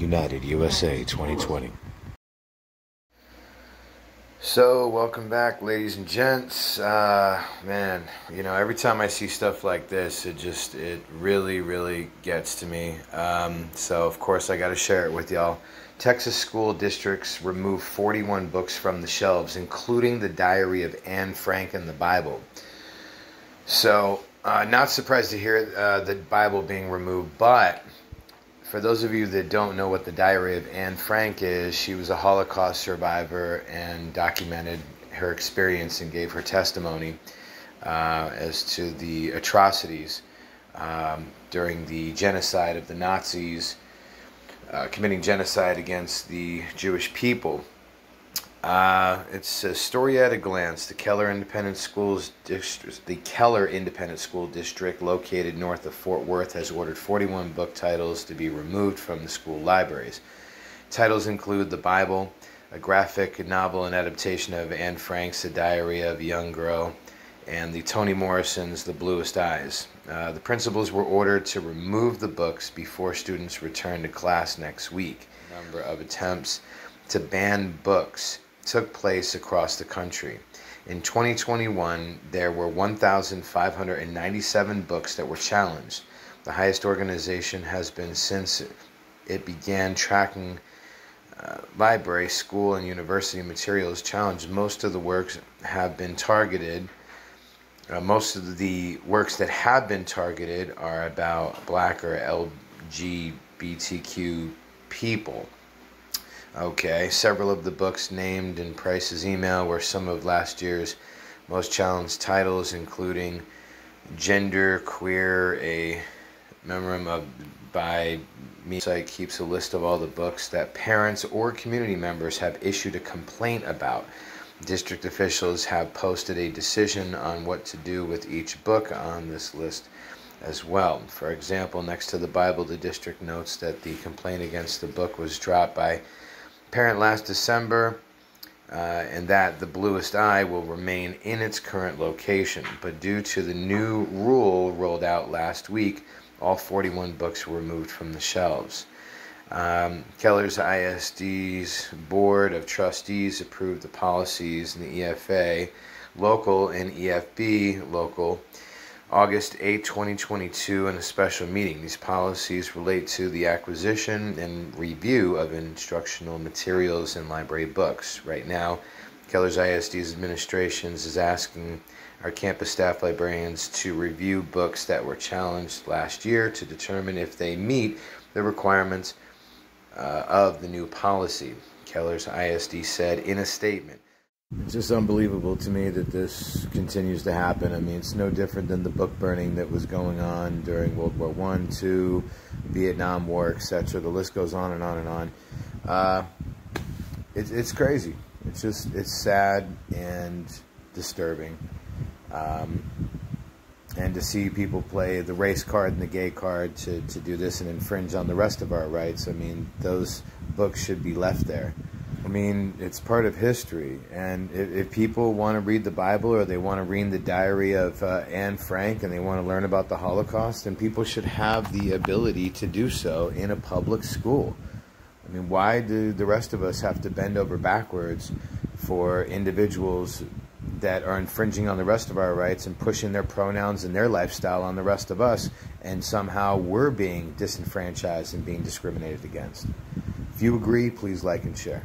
United USA 2020. So, welcome back, ladies and gents. Man, you know, every time I see stuff like this, it really gets to me. So, of course, I got to share it with y'all. Texas school districts remove 41 books from the shelves, including the Diary of Anne Frank and the Bible. So, not surprised to hear the Bible being removed, but for those of you that don't know what the Diary of Anne Frank is, she was a Holocaust survivor and documented her experience and gave her testimony as to the atrocities during the genocide of the Nazis, committing genocide against the Jewish people. It's a story at a glance. The Keller Independent School District, located north of Fort Worth, has ordered 41 book titles to be removed from the school libraries. Titles include the Bible, a graphic novel and adaptation of Anne Frank's A Diary of a Young Girl, and the Toni Morrison's The Bluest Eyes. The principals were ordered to remove the books before students return to class next week. A number of attempts to ban books took place across the country. In 2021, there were 1,597 books that were challenged. The highest organization has been since it began tracking library, school, and university materials challenged. Most of the works have been targeted. Most of the works that have been targeted are about Black or LGBTQ people. Okay, several of the books named in Price's email were some of last year's most challenged titles, including Gender Queer, a memorandum by me. The site keeps a list of all the books that parents or community members have issued a complaint about. District officials have posted a decision on what to do with each book on this list as well. For example, next to the Bible, the district notes that the complaint against the book was dropped by parent last December, and that The Bluest Eye will remain in its current location. But due to the new rule rolled out last week, all 41 books were removed from the shelves. Keller's ISD's Board of Trustees approved the policies in the EFA local and EFB local August 8, 2022 in a special meeting. These policies relate to the acquisition and review of instructional materials and library books. Right now, Keller's ISD's administration is asking our campus staff librarians to review books that were challenged last year to determine if they meet the requirements of the new policy, Keller's ISD said in a statement. It's just unbelievable to me that this continues to happen. I mean, it's no different than the book burning that was going on during World War I, II, Vietnam War, etc. The list goes on and on and on. It's crazy. It's sad and disturbing. And to see people play the race card and the gay card to do this and infringe on the rest of our rights, I mean, those books should be left there. I mean, it's part of history, and if people want to read the Bible or they want to read the Diary of Anne Frank and they want to learn about the Holocaust, then people should have the ability to do so in a public school. I mean, why do the rest of us have to bend over backwards for individuals that are infringing on the rest of our rights and pushing their pronouns and their lifestyle on the rest of us, and somehow we're being disenfranchised and being discriminated against? If you agree, please like and share.